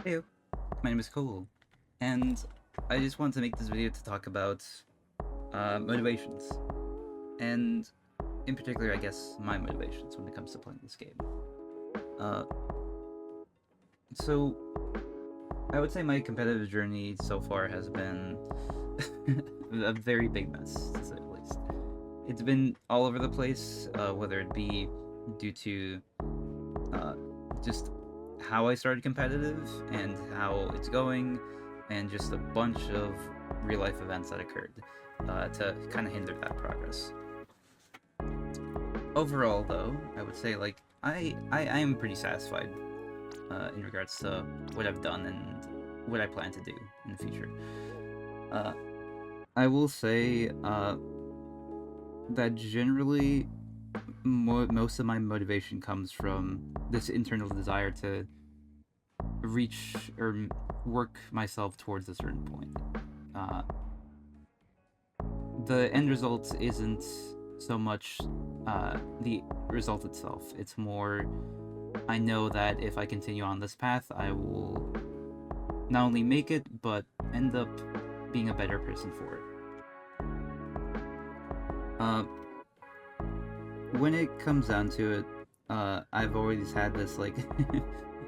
Hey, my name is Cole, and I just wanted to make this video to talk about motivations, and in particular, I guess, my motivations when it comes to playing this game. Uh, so, I would say my competitive journey so far has been a very big mess, to say the least. It's been all over the place, whether it be due to uh, just how I started competitive and how it's going, and just a bunch of real life events that occurred to kind of hinder that progress. Overall, though, I would say like I am pretty satisfied in regards to what I've done and what I plan to do in the future. Uh, I will say that generally most of my motivation comes from this internal desire to reach or work myself towards a certain point. Uh, the end result isn't so much the result itself. It's more, I know that if I continue on this path, I will not only make it, but end up being a better person for it. When it comes down to it, I've always had this like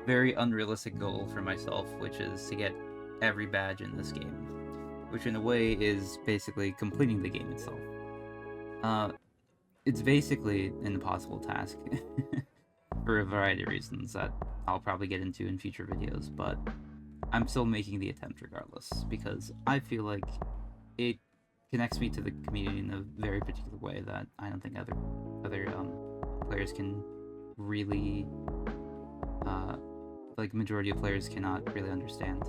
very unrealistic goal for myself, which is to get every badge in this game, which in a way is basically completing the game itself. It's basically an impossible task for a variety of reasons that I'll probably get into in future videos, but I'm still making the attempt regardless, because I feel like it connects me to the community in a very particular way that I don't think other players can really, like majority of players cannot really understand.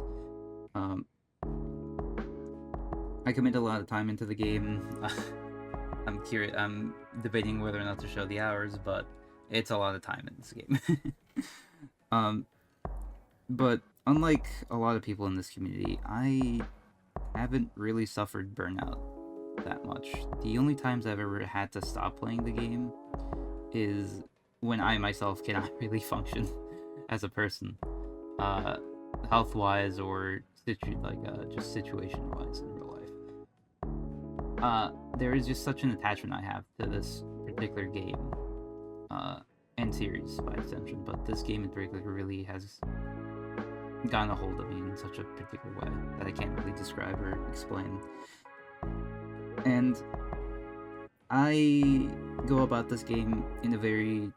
I commit a lot of time into the game. I'm debating whether or not to show the hours, but it's a lot of time in this game. But unlike a lot of people in this community, I haven't really suffered burnout that much. The only times I've ever had to stop playing the game is when I myself cannot really function as a person, health-wise or just situation-wise in real life. There is just such an attachment I have to this particular game, and series by extension, but this game in particular really has gotten a hold of me in such a particular way that I can't really describe or explain. And I go about this game in a very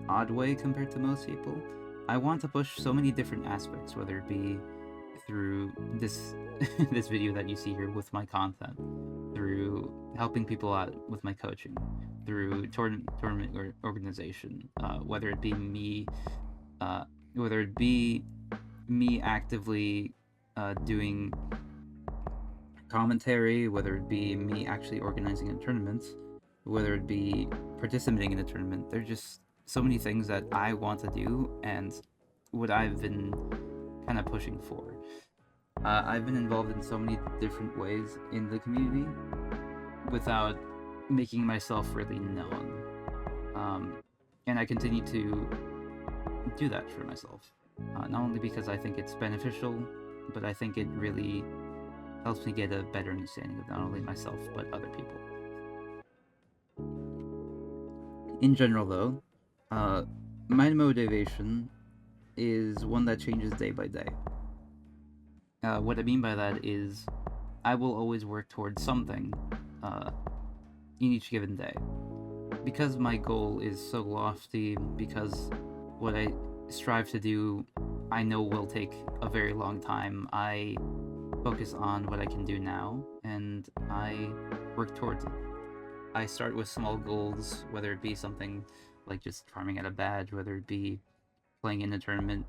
odd way compared to most people. I want to push so many different aspects, whether it be through this this video that you see here with my content, through helping people out with my coaching, through tournament organization, whether it be me actively doing commentary, whether it be me actually organizing a tournament, whether it be participating in a tournament. There's just so many things that I want to do and what I've been kind of pushing for. I've been involved in so many different ways in the community without making myself really known. And I continue to do that for myself. Not only because I think it's beneficial, but I think it really helps me get a better understanding of not only myself, but other people. In general, though, my motivation is one that changes day by day. What I mean by that is I will always work towards something in each given day. Because my goal is so lofty, because what I strive to do I know will take a very long time, I focus on what I can do now, and I work towards it. I start with small goals, whether it be something like just farming at a badge, whether it be playing in a tournament,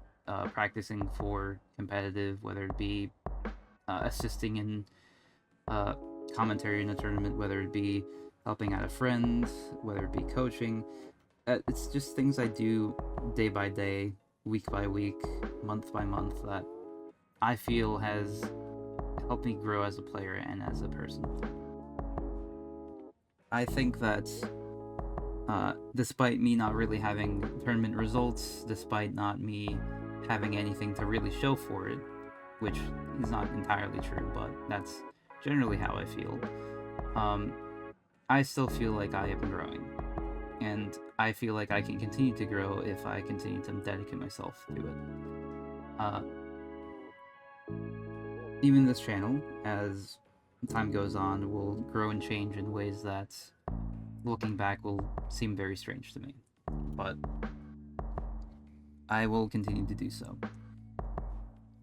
practicing for competitive, whether it be assisting in commentary in a tournament, whether it be helping out a friend, whether it be coaching. It's just things I do day by day, week by week, month by month that I feel has helped me grow as a player and as a person. I think that despite me not really having tournament results, despite not me having anything to really show for it, which is not entirely true, but that's generally how I feel. I still feel like I am growing, and I feel like I can continue to grow if I continue to dedicate myself to it. Uh, Even this channel, as time goes on, will grow and change in ways that, looking back, will seem very strange to me. But I will continue to do so.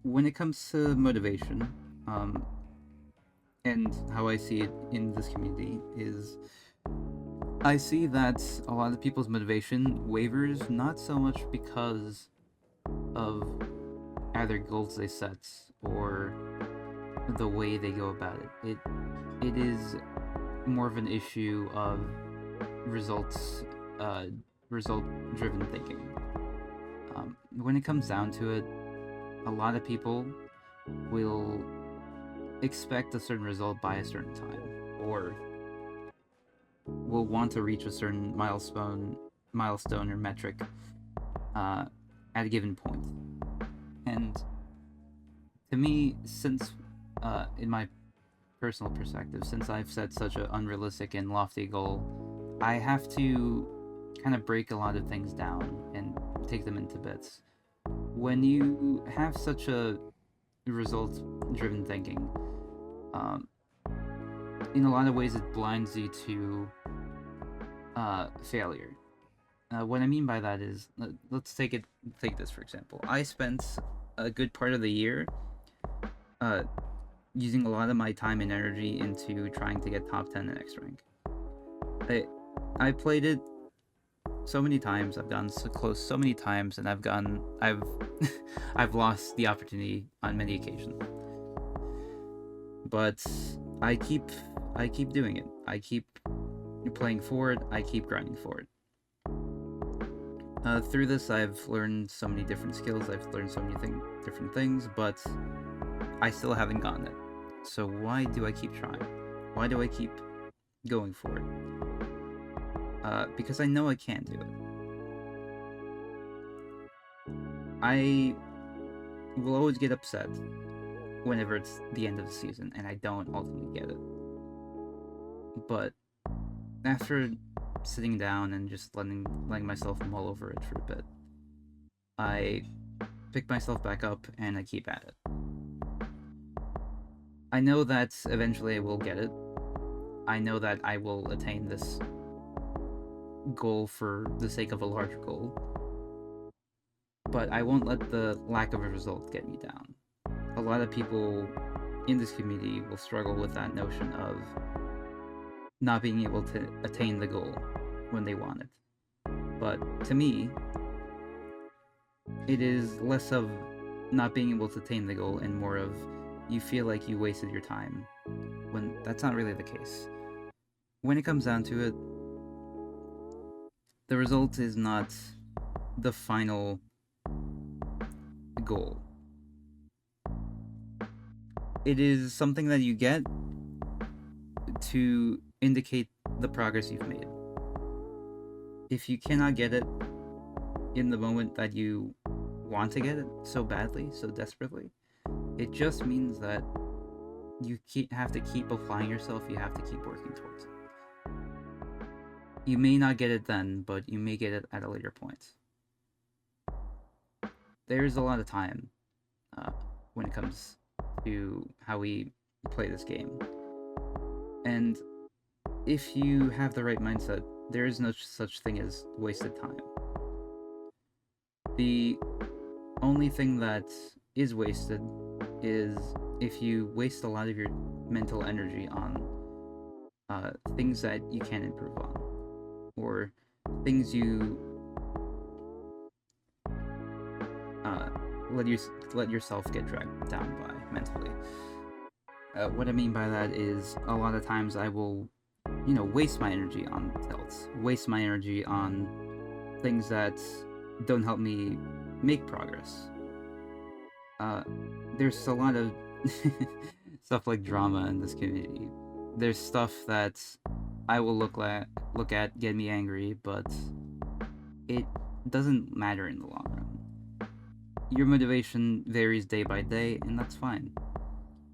When it comes to motivation, and how I see it in this community is, I see that a lot of people's motivation wavers not so much because of either goals they set or the way they go about it. It is more of an issue of result driven thinking. When it comes down to it, a lot of people will expect a certain result by a certain time, or will want to reach a certain milestone or metric at a given point. And to me, since in my personal perspective, since I've set such an unrealistic and lofty goal, I have to kind of break a lot of things down and take them into bits. When you have such a result-driven thinking, in a lot of ways it blinds you to failure. What I mean by that is, let's take this for example. I spent a good part of the year using a lot of my time and energy into trying to get top 10 in X rank. I played it so many times, I've gotten so close so many times, and I've I've lost the opportunity on many occasions. But I keep doing it. I keep playing for it. I keep grinding for it. Through this, I've learned so many different skills. I've learned so many different things, but I still haven't gotten it. So why do I keep trying? Why do I keep going for it? Because I know I can do it. I will always get upset whenever it's the end of the season and I don't ultimately get it. But after sitting down and just letting myself mull over it for a bit, I pick myself back up and I keep at it. I know that eventually I will get it. I know that I will attain this goal for the sake of a larger goal. But I won't let the lack of a result get me down. A lot of people in this community will struggle with that notion of not being able to attain the goal when they want it. But to me, it is less of not being able to attain the goal and more of you feel like you wasted your time, when that's not really the case. When it comes down to it, the result is not the final goal. It is something that you get to indicate the progress you've made. If you cannot get it in the moment that you want to get it so badly, so desperately, it just means that you have to keep applying yourself, you have to keep working towards it. You may not get it then, but you may get it at a later point. There's a lot of time when it comes to how we play this game. And if you have the right mindset, there is no such thing as wasted time. The only thing that is wasted is if you waste a lot of your mental energy on things that you can improve on, or things you let yourself get dragged down by mentally. What I mean by that is, a lot of times I will, waste my energy on tilts, waste my energy on things that don't help me make progress. There's a lot of stuff like drama in this community. There's stuff that I will look at, get me angry, but it doesn't matter in the long run. your motivation varies day by day, and that's fine.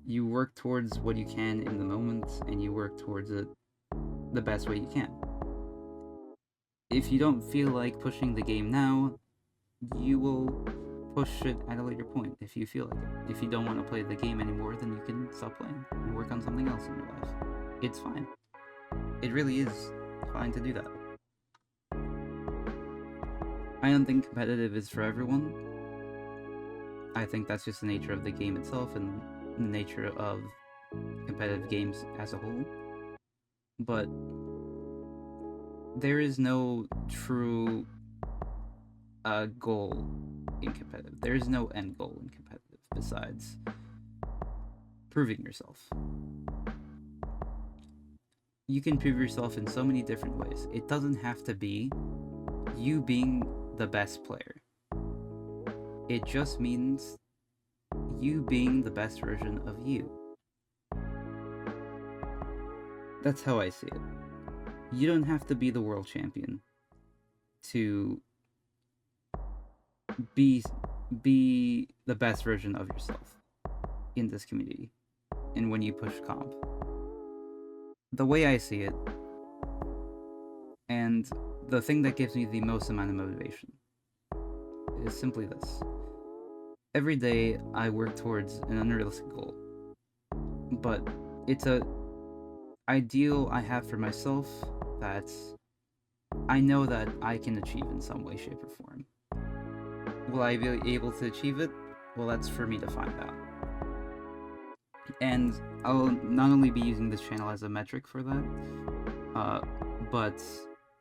You work towards what you can in the moment, and you work towards it the best way you can. If you don't feel like pushing the game now, you will push it at a later point if you feel like it. If you don't want to play the game anymore, then you can stop playing and work on something else in your life. It's fine. It really is fine to do that. I don't think competitive is for everyone. I think that's just the nature of the game itself and the nature of competitive games as a whole. But there is no true goal in competitive. There is no end goal in competitive besides proving yourself. You can prove yourself in so many different ways. It doesn't have to be you being the best player. It just means you being the best version of you. That's how I see it. You don't have to be the world champion to be the best version of yourself in this community and when you push comp. The way I see it, and the thing that gives me the most amount of motivation, is simply this. Every day I work towards an unrealistic goal, but it's a ideal I have for myself that I know that I can achieve in some way, shape, or form. Will I be able to achieve it? Well, that's for me to find out. And I'll not only be using this channel as a metric for that, but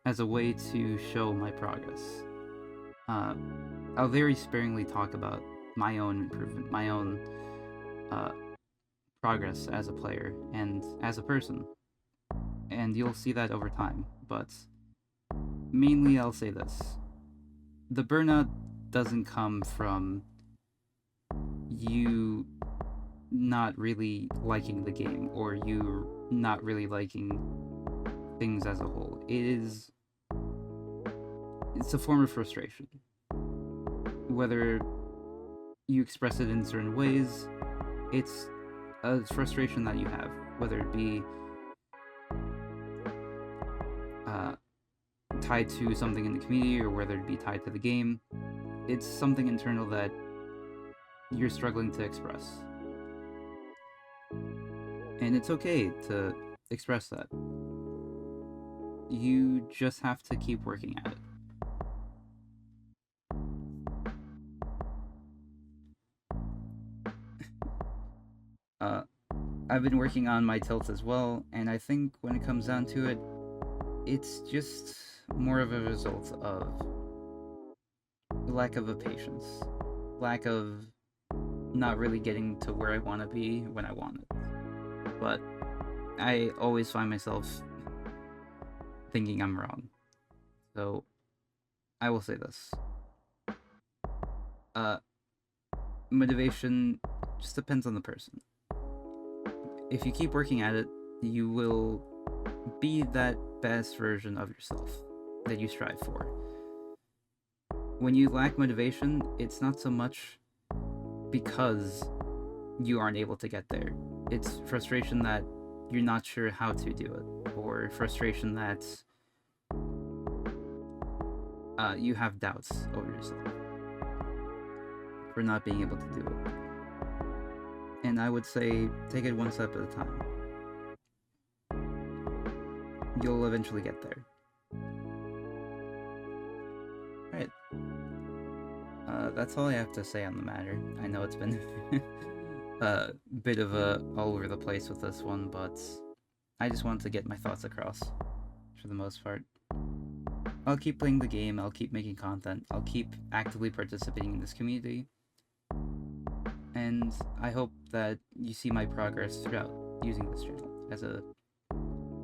as a way to show my progress. I'll very sparingly talk about my own improvement, my own progress as a player and as a person. And you'll see that over time, but mainly I'll say this. The burnout doesn't come from you not really liking the game or you not really liking things as a whole. It's a form of frustration. Whether you express it in certain ways, it's a frustration that you have, whether it be tied to something in the community or whether it be tied to the game. It's something internal that you're struggling to express. And it's okay to express that. You just have to keep working at it. I've been working on my tilt as well, and I think when it comes down to it, it's just more of a result of lack of a patience, lack of not really getting to where I want to be when I want it. But I always find myself thinking I'm wrong. So I will say this. Motivation just depends on the person. If you keep working at it, you will be that best version of yourself that you strive for. When you lack motivation, it's not so much because you aren't able to get there. It's frustration that you're not sure how to do it, or frustration that you have doubts over yourself for not being able to do it. And I would say, take it one step at a time. You'll eventually get there. Alright. That's all I have to say on the matter. I know it's been a bit of a all over the place with this one, but I just wanted to get my thoughts across, for the most part. I'll keep playing the game, I'll keep making content, I'll keep actively participating in this community, and I hope that you see my progress throughout using this channel as a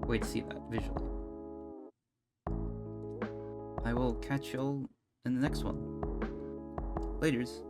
way to see that visually. I will catch y'all in the next one. Laters.